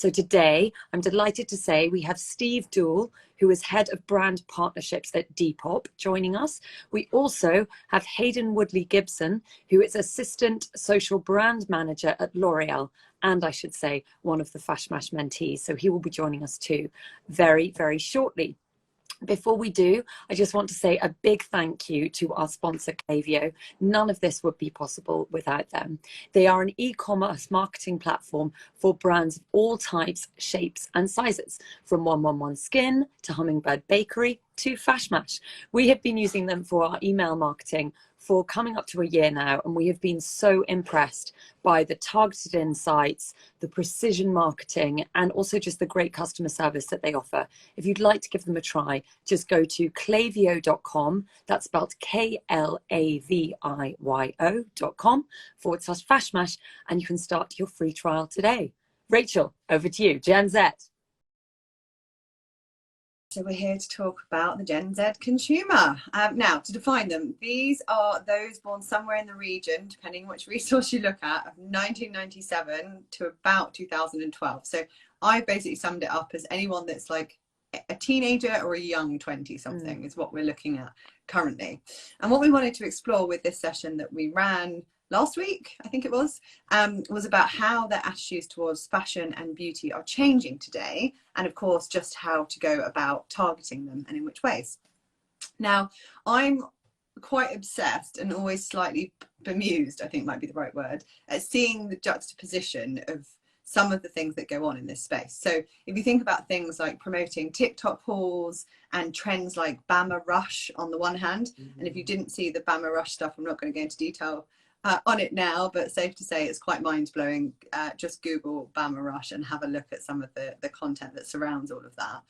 So today, I'm delighted to say we have Steve Dool, who is Head of Brand Partnerships at Depop, joining us. We also have Hayden Woodley-Gibson, who is Assistant Social Brand Manager at L'Oreal, and I should say one of the FashMash mentees. So he will be joining us too very, very shortly. Before we do, I just want to say a big thank you to our sponsor, Klaviyo. None of this would be possible without them. They are an e-commerce marketing platform for brands of all types, shapes and sizes, from 111 Skin to Hummingbird Bakery to FashMash. We have been using them for our email marketing for coming up to a year now, and we have been so impressed by the targeted insights, the precision marketing, and also just the great customer service that they offer. If you'd like to give them a try, just go to klaviyo.com, that's spelled klaviyo.com/FashMash, and you can start your free trial today. Rachel, over to you, Gen Z. So we're here to talk about the Gen Z consumer. Now, to define them, these are those born somewhere in the region, depending on which resource you look at, of 1997 to about 2012. So I basically summed it up as anyone that's like a teenager or a young 20-something is what we're looking at currently. And what we wanted to explore with this session that we ran last week, I think it was about how their attitudes towards fashion and beauty are changing today, and of course just how to go about targeting them and in which ways. Now, I'm quite obsessed and always slightly bemused, I think might be the right word, at seeing the juxtaposition of some of the things that go on in this space. So if you think about things like promoting TikTok hauls and trends like Bama Rush on the one hand, and if you didn't see the Bama Rush stuff, I'm not going to go into detail on it now, but safe to say it's quite mind-blowing. Just Google Bama Rush and have a look at some of the content that surrounds all of that.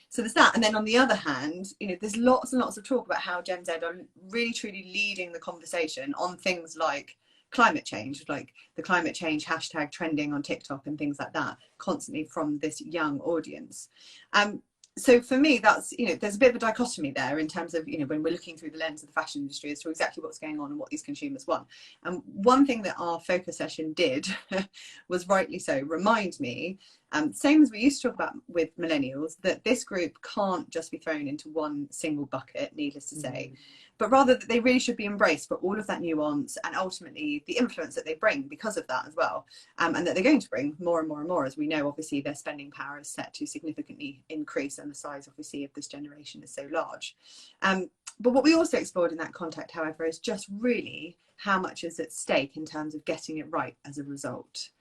So there's that. And then on the other hand, you know, there's lots and lots of talk about how Gen Z are really truly leading the conversation on things like climate change, like the climate change hashtag trending on TikTok and things like that, constantly from this young audience. So for me, that's, you know, there's a bit of a dichotomy there in terms of, you know, when we're looking through the lens of the fashion industry as to exactly what's going on and what these consumers want. And one thing that our focus session did was, rightly so, remind me, same as we used to talk about with millennials, that this group can't just be thrown into one single bucket, needless to say, but rather that they really should be embraced for all of that nuance and ultimately the influence that they bring because of that as well, and that they're going to bring more and more and more. As we know, obviously their spending power is set to significantly increase, and the size obviously of this generation is so large. But what we also explored in that context, however, is just really how much is at stake in terms of getting it right as a result.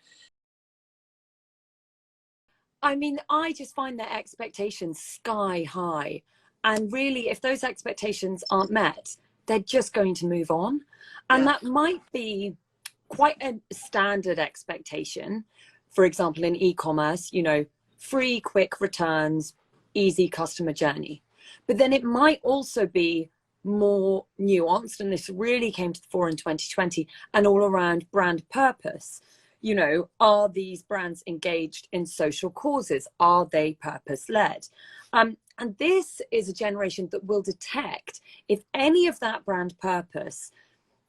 I mean, I just find their expectations sky high. And really, if those expectations aren't met, they're just going to move on. And that might be quite a standard expectation. For example, in e-commerce, you know, free, quick returns, easy customer journey. But then it might also be more nuanced, and this really came to the fore in 2020, and all around brand purpose. You know, are these brands engaged in social causes? Are they purpose-led? And this is a generation that will detect if any of that brand purpose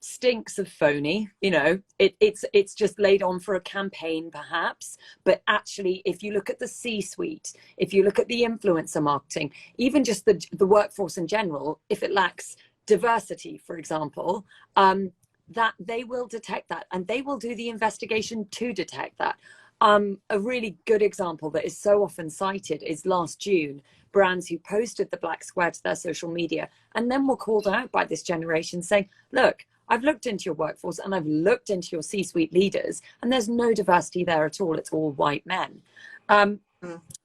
stinks of phony. You know, it's just laid on for a campaign perhaps, but actually if you look at the C-suite, if you look at the influencer marketing, even just the workforce in general, if it lacks diversity, for example, that they will detect that, and they will do the investigation to detect that. A really good example that is so often cited is last June, brands who posted the black square to their social media and then were called out by this generation saying, look, I've looked into your workforce and I've looked into your C-suite leaders and there's no diversity there at all. It's all white men.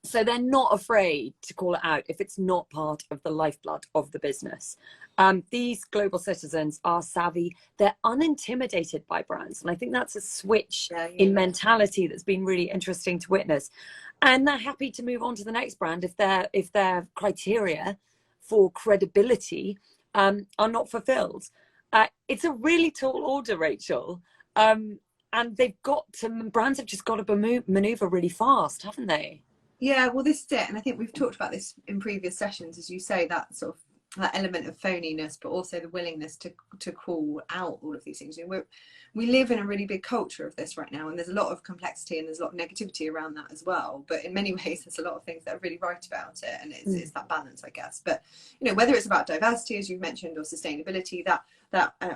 So they're not afraid to call it out if it's not part of the lifeblood of the business. These global citizens are savvy. They're unintimidated by brands. And I think that's a switch in mentality that's been really interesting to witness. And they're happy to move on to the next brand if their criteria for credibility are not fulfilled. It's a really tall order, Rachel. And brands have just got to maneuver really fast, haven't they? Yeah, well, this is it. And I think we've talked about this in previous sessions, as you say, that sort of that element of phoniness, but also the willingness to call out all of these things. we live in a really big culture of this right now, and there's a lot of complexity and there's a lot of negativity around that as well. But in many ways, there's a lot of things that are really right about it, and it's that balance, I guess. But whether it's about diversity, as you've mentioned, or sustainability, that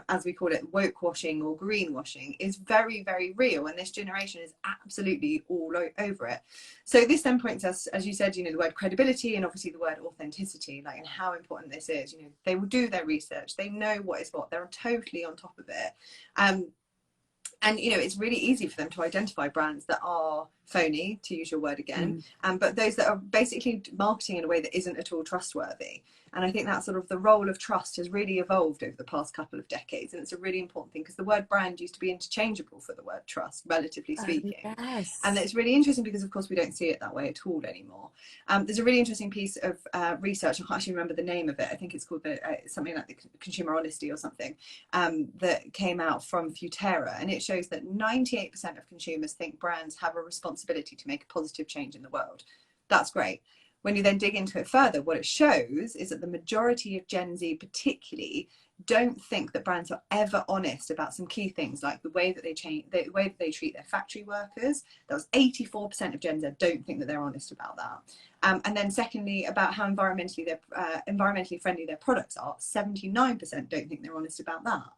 as we call it, woke washing or greenwashing is very, very real, and this generation is absolutely all over it. So this then points us, as you said, the word credibility and obviously the word authenticity, like, and how important this is. They will do their research, they know what is what, they're totally on top of it. And it's really easy for them to identify brands that are phony, to use your word again, but those that are basically marketing in a way that isn't at all trustworthy. And I think that sort of the role of trust has really evolved over the past couple of decades, and it's a really important thing, because the word brand used to be interchangeable for the word trust, relatively speaking. Yes. And it's really interesting because, of course, we don't see it that way at all anymore. There's a really interesting piece of research, I can't actually remember the name of it, I think it's called something like the Consumer Honesty or something, that came out from Futera, and it shows that 98% of consumers think brands have a responsibility to make a positive change in the world. That's great. When you then dig into it further, what it shows is that the majority of Gen Z particularly don't think that brands are ever honest about some key things, like the way that they treat their factory workers. That was 84% of Gen Z don't think that they're honest about that. And then secondly, about how environmentally friendly their products are, 79% don't think they're honest about that.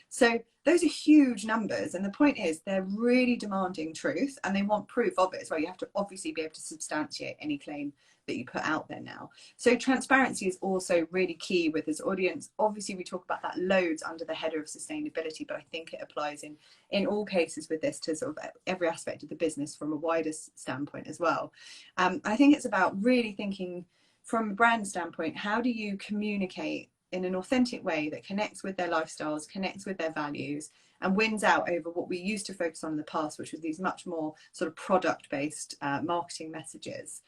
So those are huge numbers, and the point is they're really demanding truth, and they want proof of it as well. You have to obviously be able to substantiate any claim that you put out there now. So transparency is also really key with this audience. Obviously we talk about that loads under the header of sustainability, but I think it applies in all cases with this to sort of every aspect of the business from a wider standpoint as well. I think it's about really thinking from a brand standpoint, how do you communicate in an authentic way that connects with their lifestyles, connects with their values, and wins out over what we used to focus on in the past, which was these much more sort of product-based marketing messages.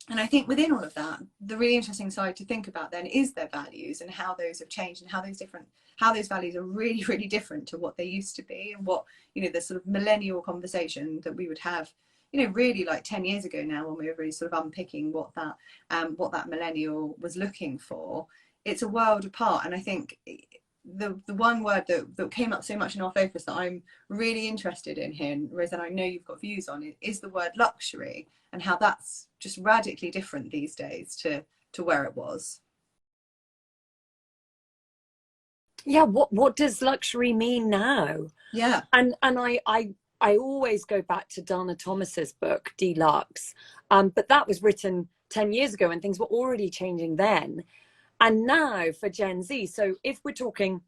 And I think within all of that, the really interesting side to think about then is their values and how those have changed, and how those values are really, really different to what they used to be, and what, the sort of millennial conversation that we would have, really like 10 years ago now, when we were really sort of unpicking what that millennial was looking for. It's a world apart. And I think the one word that came up so much in our focus that I'm really interested in here, and Rosanna, I know you've got views on it, is the word luxury, and how that's just radically different these days to where it was. Yeah, what does luxury mean now? Yeah. And I always go back to Dana Thomas's book Deluxe, but that was written 10 years ago, and things were already changing then. And now for Gen Z, so if we're talking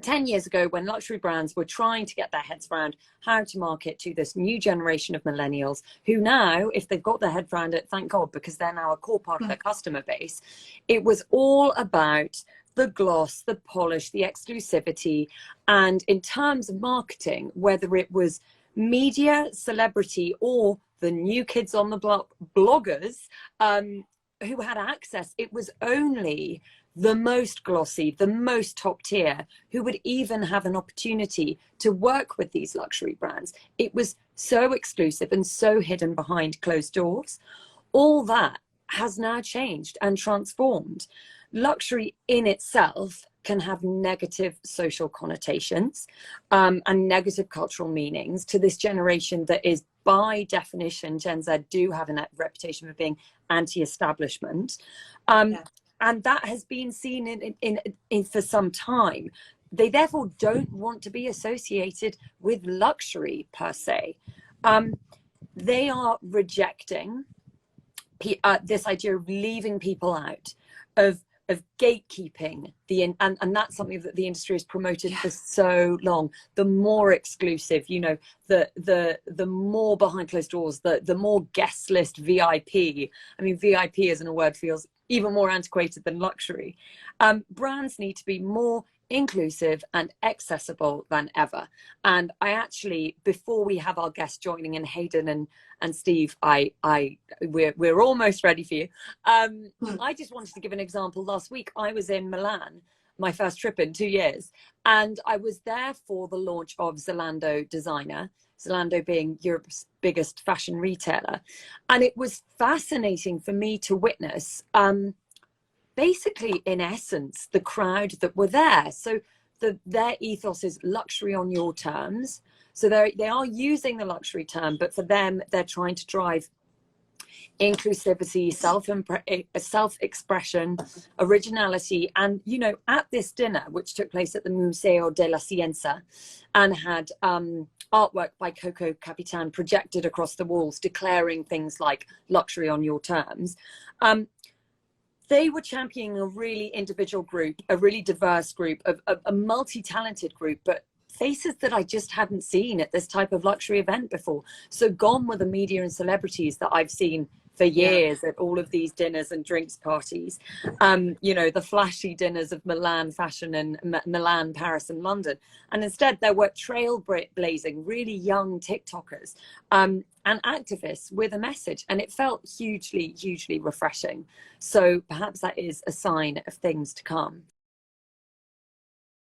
10 years ago, when luxury brands were trying to get their heads around how to market to this new generation of millennials, who now, if they've got their head around it, thank God, because they're now a core part of their customer base, it was all about the gloss, the polish, the exclusivity. And in terms of marketing, whether it was media, celebrity, or the new kids on the block, bloggers, who had access, it was only the most glossy, the most top tier, who would even have an opportunity to work with these luxury brands. It was so exclusive and so hidden behind closed doors. All that has now changed and transformed. Luxury in itself can have negative social connotations and negative cultural meanings to this generation that is, by definition, Gen Z do have a reputation for being anti-establishment. And that has been seen in for some time. They therefore don't want to be associated with luxury per se. They are rejecting this idea of leaving people out, of gatekeeping and that's something that the industry has promoted for so long. The more exclusive, the more behind closed doors, the more guest list VIP. I mean, VIP as in a word feels even more antiquated than luxury. Brands need to be more inclusive and accessible than ever. And I actually, before we have our guests joining in, Hayden and Steve, we're almost ready for you. I just wanted to give an example. Last week I was in Milan, my first trip in 2 years, and I was there for the launch of Zalando Designer, Zalando being Europe's biggest fashion retailer. And it was fascinating for me to witness basically, in essence, the crowd that were there. So their ethos is luxury on your terms. So they are using the luxury term, but for them, they're trying to drive inclusivity, self-expression, originality. And, you know, at this dinner, which took place at the Museo de la Ciencia and had artwork by Coco Capitan projected across the walls, declaring things like luxury on your terms, they were championing a really individual group, a really diverse group, a multi-talented group, but faces that I just hadn't seen at this type of luxury event before. So gone were the media and celebrities that I've seen for years at all of these dinners and drinks parties. You know, the flashy dinners of Milan fashion and Milan, Paris and London. And instead there were trailblazing, really young TikTokers and activists with a message. And it felt hugely, hugely refreshing. So perhaps that is a sign of things to come.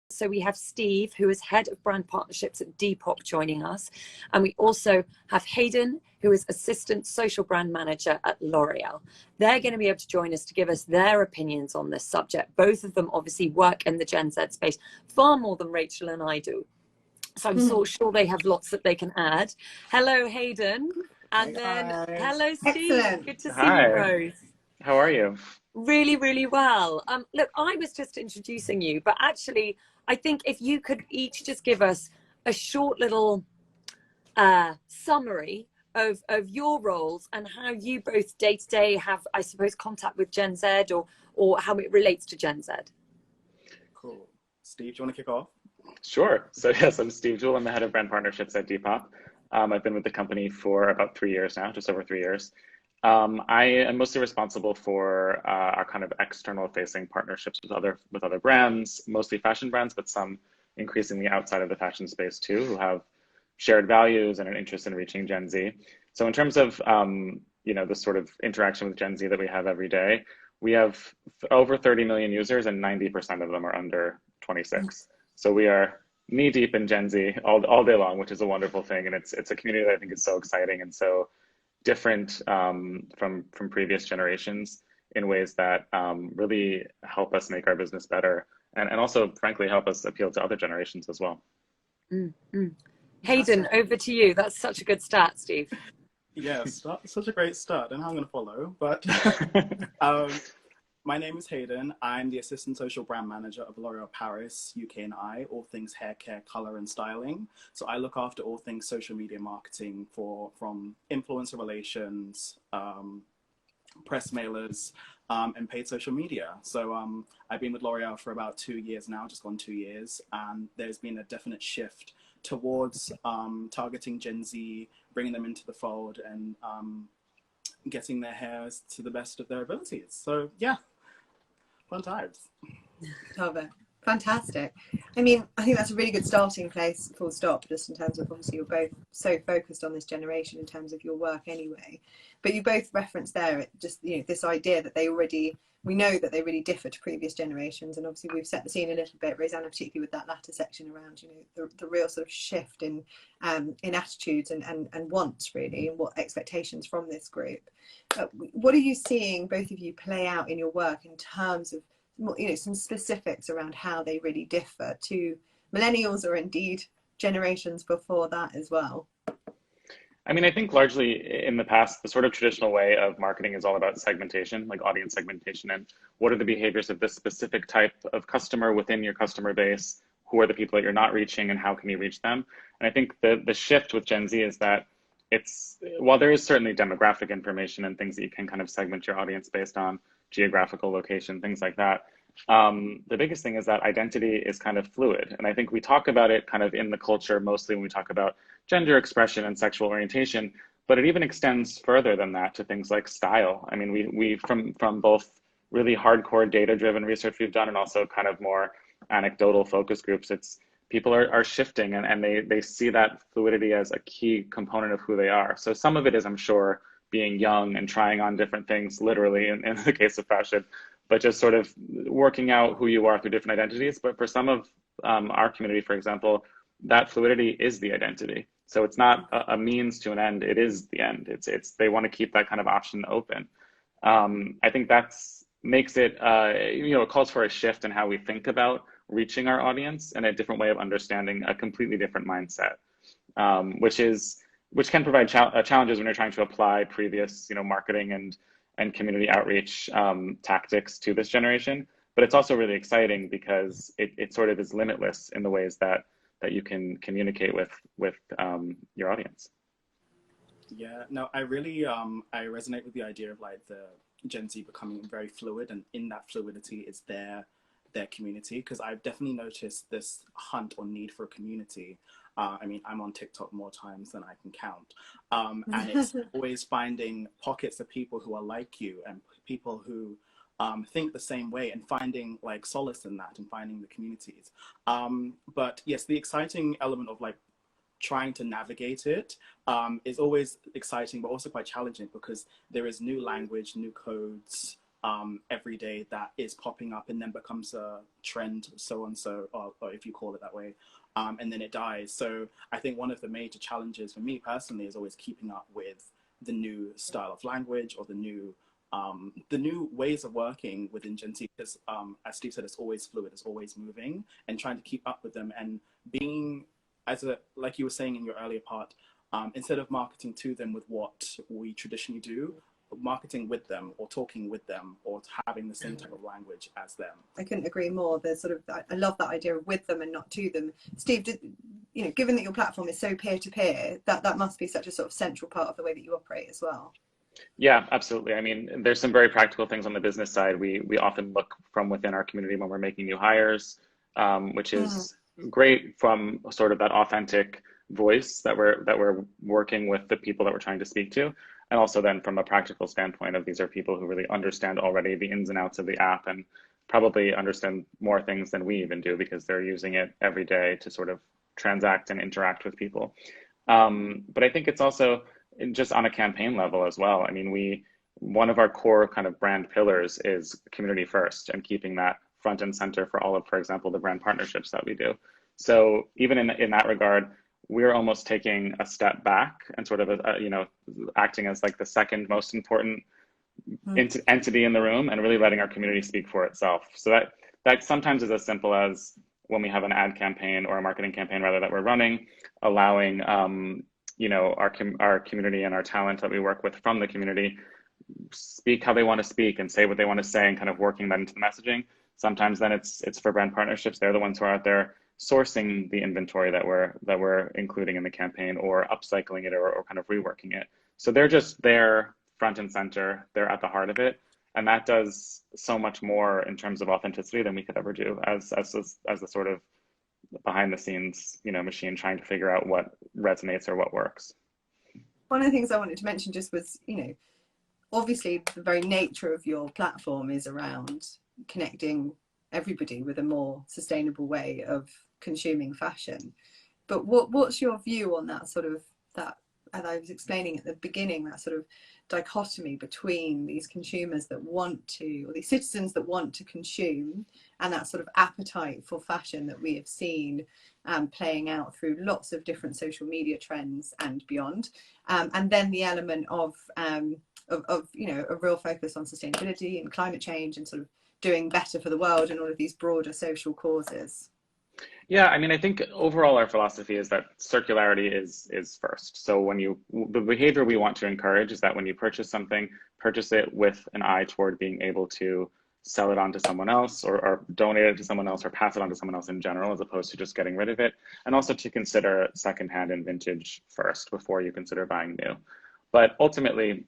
So we have Steve, who is head of brand partnerships at Depop, joining us. And we also have Hayden, who is assistant social brand manager at L'Oreal. They're going to be able to join us to give us their opinions on this subject. Both of them obviously work in the Gen Z space far more than Rachel and I do. So I'm so sure they have lots that they can add. Hello, Hayden. And then hello, Steve. Excellent. Good to see you both. How are you? Really, really well. Look, I was just introducing you, but actually, I think if you could each just give us a short little summary of your roles and how you both day to day have, I suppose, contact with Gen Z or how it relates to Gen Z. Cool. Steve, do you want to kick off? Sure. So yes, I'm Steve Dool. I'm the head of brand partnerships at Depop. I've been with the company for about 3 years now, just over 3 years. I am mostly responsible for our kind of external facing partnerships with other brands, mostly fashion brands, but some increasingly outside of the fashion space too, who have shared values and an interest in reaching Gen Z. So in terms of you know, the sort of interaction with Gen Z that we have every day, we have over 30 million users and 90% of them are under 26. So we are knee deep in Gen Z all day long, which is a wonderful thing. And it's a community that I think is so exciting and so different from previous generations in ways that really help us make our business better and also, frankly, help us appeal to other generations as well. Hayden, over to you. That's such a good start, Steve. Yes, that's such a great start, and I'm going to follow. But my name is Hayden. I'm the assistant social brand manager of L'Oreal Paris, UK and I, all things hair care, color and styling. So I look after all things social media marketing from influencer relations, press mailers, and paid social media. So I've been with L'Oreal for about 2 years now, just gone 2 years, and there's been a definite shift towards targeting Gen Z, bringing them into the fold and getting their hairs to the best of their abilities. So yeah. Fun times. Love it. Fantastic. I mean, I think that's a really good starting place, full stop, just in terms of obviously you're both so focused on this generation in terms of your work anyway. But you both referenced there just, you know, this idea that we know that they really differ to previous generations. And obviously we've set the scene a little bit, Rosanna, particularly with that latter section around, you know, the real sort of shift in attitudes and wants really, and what expectations from this group. What are you seeing, both of you, play out in your work in terms of, you know, some specifics around how they really differ to millennials or indeed generations before that as well? I mean, I think largely in the past, the sort of traditional way of marketing is all about segmentation, like audience segmentation, and what are the behaviors of this specific type of customer within your customer base, who are the people that you're not reaching and how can you reach them? And I think the shift with Gen Z is that while there is certainly demographic information and things that you can kind of segment your audience based on, geographical location, things like that. The biggest thing is that identity is kind of fluid. And I think we talk about it kind of in the culture, mostly when we talk about gender expression and sexual orientation, but it even extends further than that to things like style. I mean, we from both really hardcore data-driven research we've done and also kind of more anecdotal focus groups, people are shifting and they see that fluidity as a key component of who they are. So some of it is, I'm sure, being young and trying on different things, literally in the case of fashion, but just sort of working out who you are through different identities. But for some of our community, for example, that fluidity is the identity. So it's not a means to an end, it is the end. They want to keep that kind of option open. I think makes it, you know, it calls for a shift in how we think about reaching our audience and a different way of understanding a completely different mindset, which can provide challenges when you're trying to apply previous, marketing and community outreach tactics to this generation. But it's also really exciting because it sort of is limitless in the ways that you can communicate with your audience. Yeah, no, I really I resonate with the idea of like the Gen Z becoming very fluid, and in that fluidity is their community, because I've definitely noticed this hunt or need for a community. I mean, I'm on TikTok more times than I can count, and it's always finding pockets of people who are like you and people who think the same way, and finding like solace in that and finding the communities. But yes, the exciting element of like trying to navigate it is always exciting, but also quite challenging, because there is new language, new codes every day that is popping up and then becomes a trend, so and so, or if you call it that way, and then it dies. So I think one of the major challenges for me personally is always keeping up with the new style of language or the new ways of working within Gen Z, because as Steve said, it's always fluid, it's always moving, and trying to keep up with them and being, like you were saying in your earlier part, instead of marketing to them with what we traditionally do, marketing with them or talking with them or having the same type of language as them. I couldn't agree more. There's sort of, I love that idea of with them and not to them. Steve, given that your platform is so peer-to-peer, that must be such a sort of central part of the way that you operate as well. Yeah, absolutely. I mean, there's some very practical things on the business side. We often look from within our community when we're making new hires, which is great from sort of that authentic voice that we're working with the people that we're trying to speak to. And also then from a practical standpoint of these are people who really understand already the ins and outs of the app and probably understand more things than we even do, because they're using it every day to sort of transact and interact with people. But I think it's also just on a campaign level as well. I mean, one of our core kind of brand pillars is community first, and keeping that front and center for all of, for example, the brand partnerships that we do. So even in that regard, we're almost taking a step back and sort of, acting as like the second most important entity in the room, and really letting our community speak for itself. So that sometimes is as simple as when we have an ad campaign or a marketing campaign rather that we're running, allowing our community and our talent that we work with from the community speak how they want to speak and say what they want to say, and kind of working that into the messaging. Sometimes then it's for brand partnerships. They're the ones who are out there sourcing the inventory that we're including in the campaign, or upcycling it, or kind of reworking it. So they're just there front and center. They're at the heart of it. And that does so much more in terms of authenticity than we could ever do as the sort of behind the scenes, machine trying to figure out what resonates or what works. One of the things I wanted to mention just was, obviously the very nature of your platform is around connecting everybody with a more sustainable way of consuming fashion. But what's your view on that sort of, that, as I was explaining at the beginning, that sort of dichotomy between these consumers that want to, or these citizens that want to consume, and that sort of appetite for fashion that we have seen playing out through lots of different social media trends and beyond, and then the element of a real focus on sustainability and climate change and sort of doing better for the world and all of these broader social causes? Yeah, I mean, I think overall our philosophy is that circularity is first. So the behavior we want to encourage is that when you purchase something, purchase it with an eye toward being able to sell it on to someone else, or donate it to someone else, or pass it on to someone else in general, as opposed to just getting rid of it. And also to consider secondhand and vintage first before you consider buying new. But ultimately,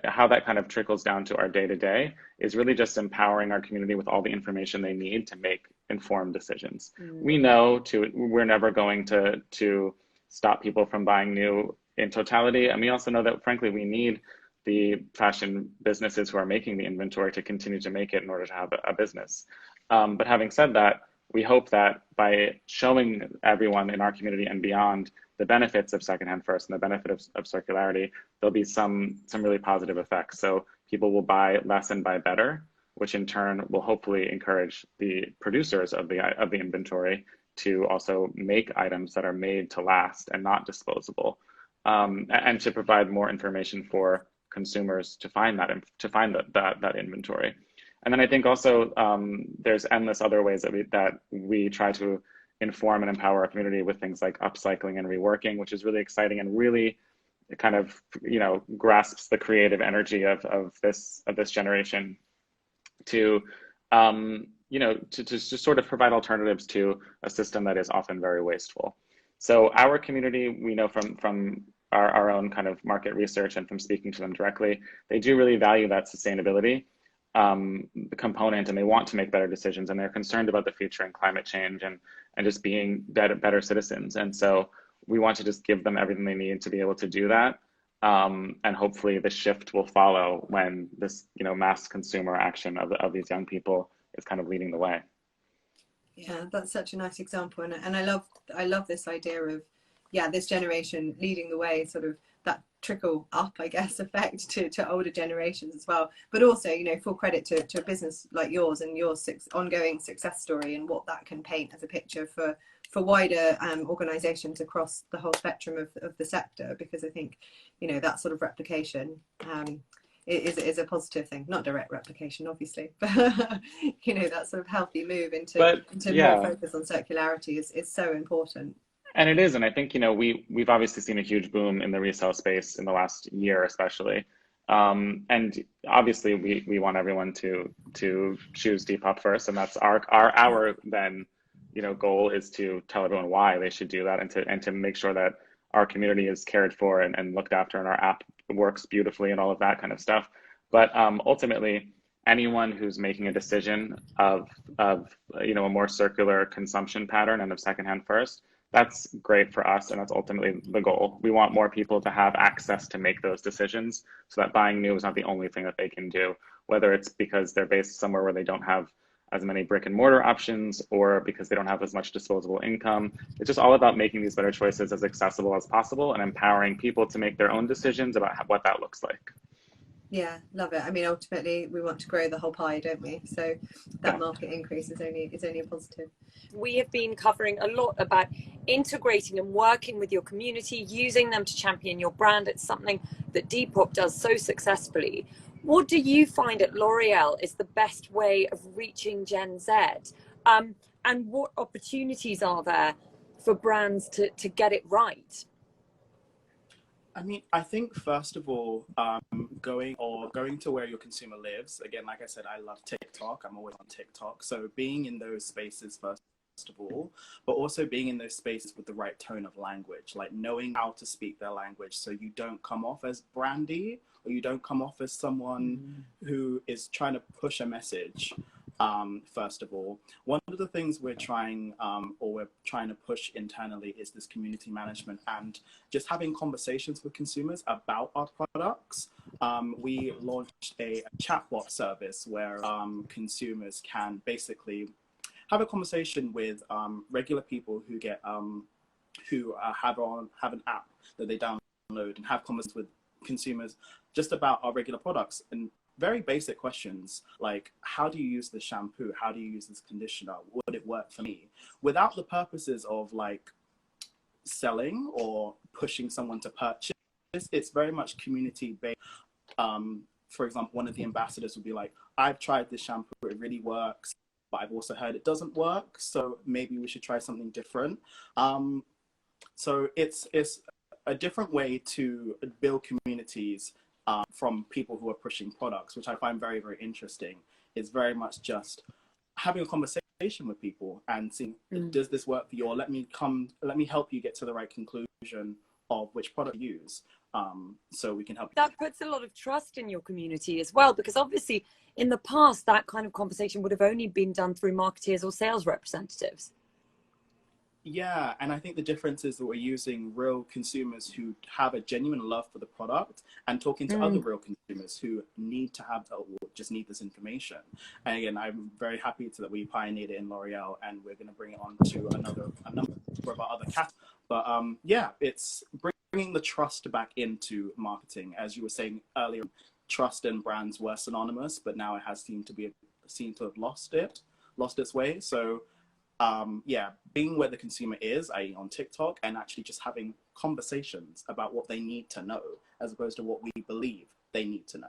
how that kind of trickles down to our day-to-day is really just empowering our community with all the information they need to make informed decisions. We know we're never going to stop people from buying new in totality. And we also know that, frankly, we need the fashion businesses who are making the inventory to continue to make it in order to have a business. But having said that, we hope that by showing everyone in our community and beyond the benefits of secondhand first and the benefit of circularity, there'll be some really positive effects. So people will buy less and buy better, which in turn will hopefully encourage the producers of the inventory to also make items that are made to last and not disposable, and to provide more information for consumers to find that inventory. And then I think also there's endless other ways that we try to inform and empower our community with things like upcycling and reworking, which is really exciting and really kind of, you know, grasps the creative energy of this generation to you know, to sort of provide alternatives to a system that is often very wasteful. So our community, we know from our own kind of market research and from speaking to them directly, they do really value that sustainability component, and they want to make better decisions, and they're concerned about the future and climate change and just being better citizens. And so we want to just give them everything they need to be able to do that. And hopefully the shift will follow when this, you know, mass consumer action of these young people is kind of leading the way. Yeah, that's such a nice example, and I love this idea of, yeah, this generation leading the way, sort of that trickle up, I guess, effect to older generations as well. But also, you know, full credit to a business like yours and your ongoing success story, and what that can paint as a picture for wider organisations across the whole spectrum of the sector. Because I think, you know, that sort of replication is a positive thing. Not direct replication, obviously, but you know, that sort of healthy move into more focus on circularity is so important. And it is, and I think, you know, we've obviously seen a huge boom in the resale space in the last year, especially. And obviously, we want everyone to choose Depop first, and that's our then, you know, goal is to tell everyone why they should do that, and to make sure that our community is cared for and looked after, and our app works beautifully and all of that kind of stuff. But ultimately, anyone who's making a decision of you know, a more circular consumption pattern and of secondhand first, that's great for us, and that's ultimately the goal. We want more people to have access to make those decisions, so that buying new is not the only thing that they can do, whether it's because they're based somewhere where they don't have as many brick and mortar options, or because they don't have as much disposable income. It's just all about making these better choices as accessible as possible and empowering people to make their own decisions about what that looks like. Yeah, love it. I mean, ultimately, we want to grow the whole pie, don't we? So that market increase is only a positive. We have been covering a lot about integrating and working with your community, using them to champion your brand. It's something that Depop does so successfully. What do you find at L'Oreal is the best way of reaching Gen Z? And what opportunities are there for brands to get it right? I mean, I think first of all, going to where your consumer lives. Again, like I said, I love TikTok. I'm always on TikTok. So being in those spaces first of all, but also being in those spaces with the right tone of language, like knowing how to speak their language, so you don't come off as brandy, or you don't come off as someone who is trying to push a message. First of all, one of the things we're trying to push internally is this community management and just having conversations with consumers about our products. We launched a chatbot service where consumers can basically have a conversation with regular people who get who have an app that they download, and have conversations with consumers just about our regular products, and very basic questions like, how do you use this shampoo? How do you use this conditioner? Would it work for me? Without the purposes of like selling or pushing someone to purchase. It's very much community based. For example, one of the ambassadors would be like, I've tried this shampoo, it really works, but I've also heard it doesn't work, so maybe we should try something different. So it's a different way to build communities from people who are pushing products, which I find very, very interesting. It's very much just having a conversation with people and seeing, does this work for you? Or let me help you get to the right conclusion of which product to use, so we can help you. That puts a lot of trust in your community as well, because obviously in the past, that kind of conversation would have only been done through marketeers or sales representatives. Yeah, and I think the difference is that we're using real consumers who have a genuine love for the product and talking to other real consumers who need to have or just need this information. And again, I'm very happy that we pioneered it in L'Oreal, and we're going to bring it on to a number of our other cats. But yeah, it's bringing the trust back into marketing. As you were saying earlier, trust and brands were synonymous, but now it has seemed to have lost its way. So yeah, being where the consumer is, i.e. on TikTok, and actually just having conversations about what they need to know, as opposed to what we believe they need to know.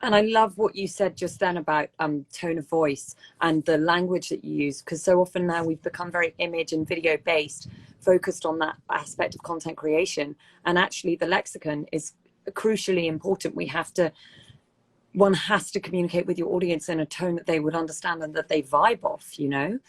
And I love what you said just then about tone of voice and the language that you use, because so often now we've become very image and video based, focused on that aspect of content creation. And actually the lexicon is crucially important. One has to communicate with your audience in a tone that they would understand and that they vibe off, you know.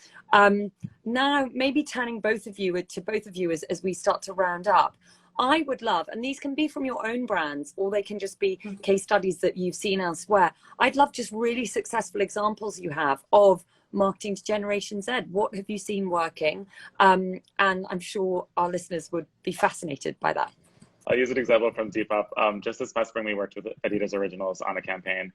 Now, maybe turning both of you as we start to round up, I would love, and these can be from your own brands, or they can just be case studies that you've seen elsewhere. I'd love just really successful examples you have of marketing to Generation Z. What have you seen working? And I'm sure our listeners would be fascinated by that. I'll use an example from Depop. Just this past spring, we worked with Adidas Originals on a campaign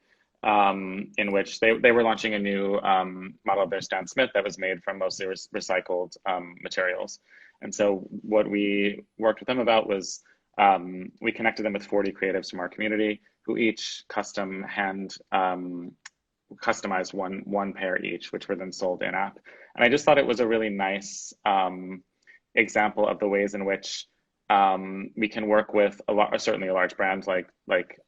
in which they were launching a new model of their Stan Smith that was made from mostly recycled materials. And so what we worked with them about was we connected them with 40 creatives from our community who each customized one pair each, which were then sold in-app. And I just thought it was a really nice example of the ways in which we can work with certainly a large brand like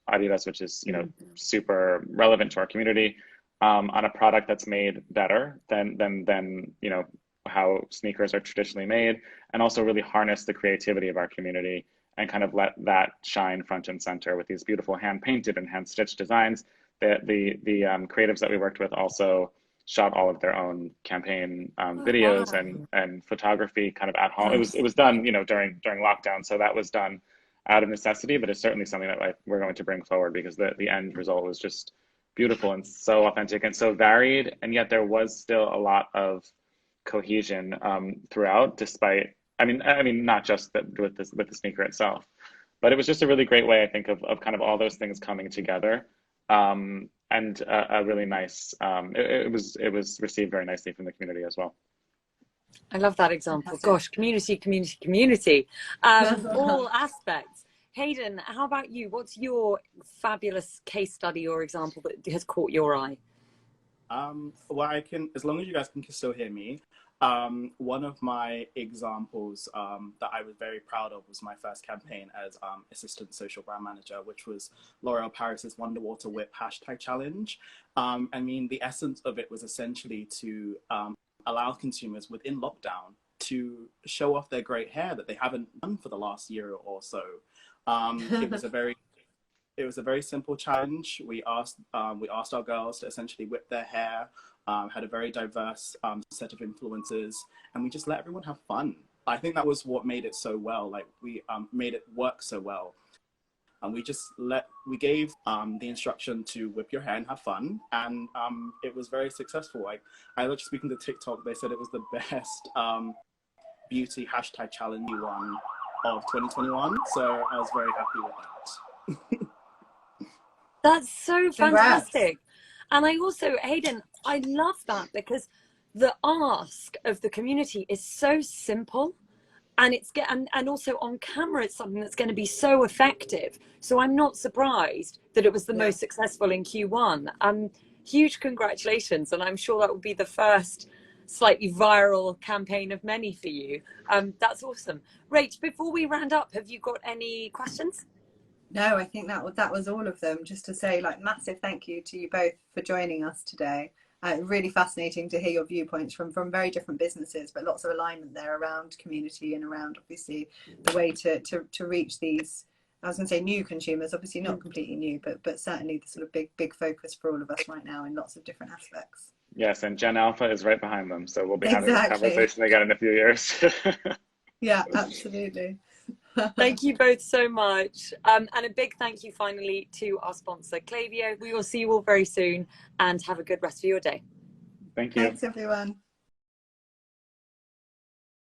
Adidas, which is, you know, super relevant to our community, on a product that's made better than you know, how sneakers are traditionally made, and also really harness the creativity of our community and kind of let that shine front and center with these beautiful hand painted and hand stitched designs. The creatives that we worked with also shot all of their own campaign videos and photography kind of at home. It was done, you know, during lockdown, so that was done out of necessity, but it's certainly something that like we're going to bring forward because the end result was just beautiful and so authentic and so varied, and yet there was still a lot of cohesion throughout, despite I mean not just with the sneaker itself, but it was just a really great way, I think, of kind of all those things coming together. And a really nice, it was received very nicely from the community as well. I love that example. Gosh, community. All aspects. Hayden, how about you? What's your fabulous case study or example that has caught your eye? Well, I can, as long as you guys can still hear me, one of my examples that I was very proud of was my first campaign as assistant social brand manager, which was L'Oreal Paris's Wonderwater Whip #challenge. I mean, the essence of it was essentially to allow consumers within lockdown to show off their great hair that they haven't done for the last year or so. It was a very simple challenge. We asked our girls to essentially whip their hair, had a very diverse set of influencers, and we just let everyone have fun. I think that was what made it so well. Like we made it work so well. And we gave the instruction to whip your hair and have fun. And it was very successful. Like I was just speaking to TikTok, they said it was the best beauty #challenge one of 2021. So I was very happy with that. That's so fantastic. And I also, Hayden, I love that because the ask of the community is so simple, and and also on camera it's something that's going to be so effective. So I'm not surprised that it was the most successful in Q1. Huge congratulations, and I'm sure that will be the first slightly viral campaign of many for you. That's awesome. Rach, before we round up, have you got any questions? No, I think that was all of them. Just to say, like, massive thank you to you both for joining us today. Really fascinating to hear your viewpoints from very different businesses, but lots of alignment there around community and around obviously the way to reach these, I was going to say new consumers, obviously not completely new, but certainly the sort of big focus for all of us right now in lots of different aspects. Yes, and Gen Alpha is right behind them, so we'll be having this conversation again in a few years. Yeah, absolutely. Thank you both so much. And a big thank you finally to our sponsor, Klaviyo. We will see you all very soon, and have a good rest of your day. Thank you. Thanks, everyone.